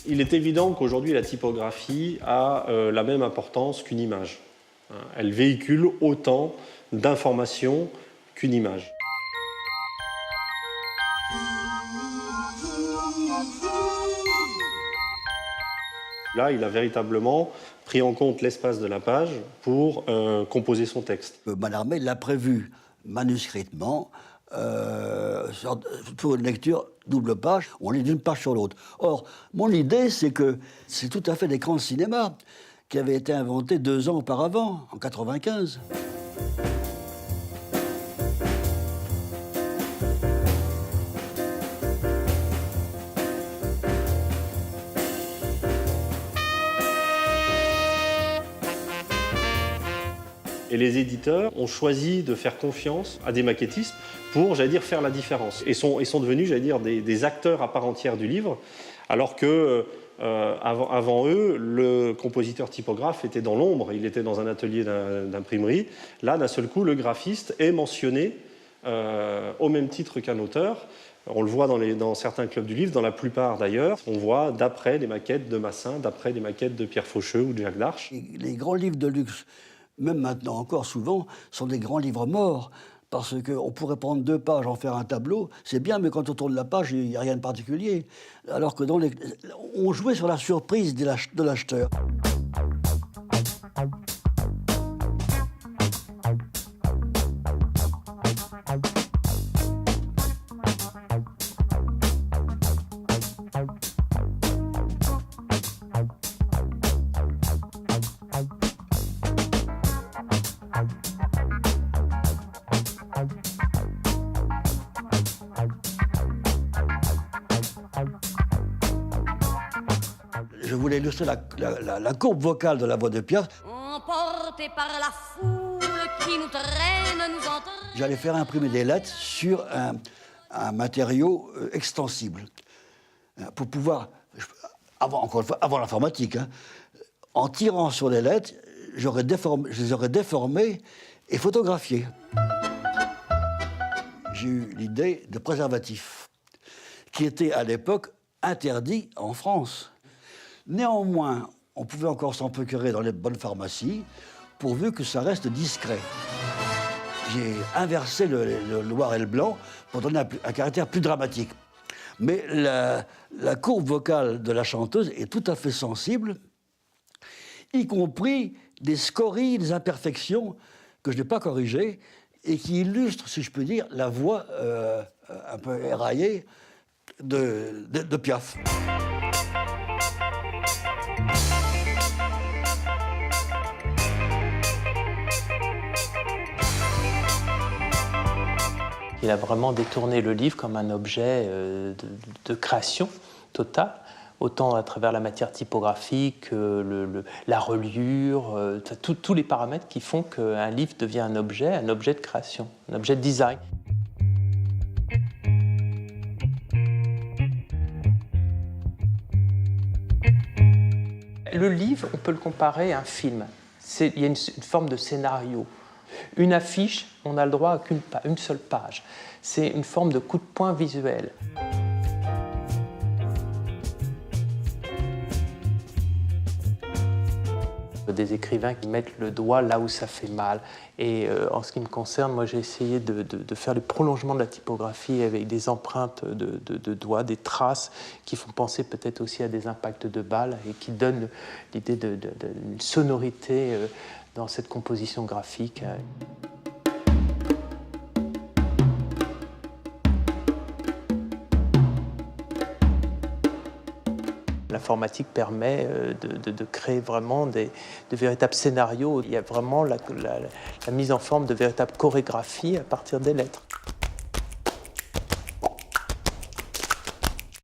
Il est évident qu'aujourd'hui, la typographie a la même importance qu'une image. Elle véhicule autant d'informations qu'une image. Là, il a véritablement pris en compte l'espace de la page pour composer son texte. Mallarmé l'a prévu manuscritement pour une lecture double page. On lit d'une page sur l'autre. Or, mon idée, c'est que c'est tout à fait l'écran de cinéma qui avait été inventé 2 ans auparavant, en 1995. Et les éditeurs ont choisi de faire confiance à des maquettistes pour, j'allais dire, faire la différence. Et sont devenus, j'allais dire, des acteurs à part entière du livre, alors que avant eux, le compositeur typographe était dans l'ombre, il était dans un atelier d'imprimerie. Là, d'un seul coup, le graphiste est mentionné au même titre qu'un auteur. On le voit dans certains clubs du livre, dans la plupart d'ailleurs. On voit d'après des maquettes de Massin, d'après des maquettes de Pierre Faucheux ou de Jacques d'Arche. Les grands livres de luxe, même maintenant encore souvent, sont des grands livres morts. Parce qu'on pourrait prendre 2 pages, en faire un tableau, c'est bien, mais quand on tourne la page, il n'y a rien de particulier. Alors que on jouait sur la surprise de l'acheteur. Je voulais illustrer la courbe vocale de la voix de Piaf. Emportés par la foule qui nous traîne, nous entraîne. J'allais faire imprimer des lettres sur un matériau extensible. Pour pouvoir, encore une fois, avant l'informatique, hein, en tirant sur les lettres, je les aurais déformées et photographiées. J'ai eu l'idée de préservatif, qui était à l'époque interdit en France. Néanmoins, on pouvait encore s'en procurer dans les bonnes pharmacies, pourvu que ça reste discret. J'ai inversé le noir et le blanc pour donner un caractère plus dramatique. Mais la courbe vocale de la chanteuse est tout à fait sensible, y compris des scories, des imperfections que je n'ai pas corrigées et qui illustrent, si je peux dire, la voix un peu éraillée de Piaf. Il a vraiment détourné le livre comme un objet de création totale, autant à travers la matière typographique, la reliure, tous les paramètres qui font qu'un livre devient un objet de création, un objet de design. Le livre, on peut le comparer à un film. Il y a une forme de scénario. Une affiche, on a le droit à une seule page. C'est une forme de coup de poing visuel. Des écrivains qui mettent le doigt là où ça fait mal. Et en ce qui me concerne, moi j'ai essayé de faire le prolongement de la typographie avec des empreintes de doigts, des traces qui font penser peut-être aussi à des impacts de balles et qui donnent l'idée d'une sonorité dans cette composition graphique. L'informatique permet de créer vraiment de véritables scénarios. Il y a vraiment la mise en forme de véritables chorégraphies à partir des lettres.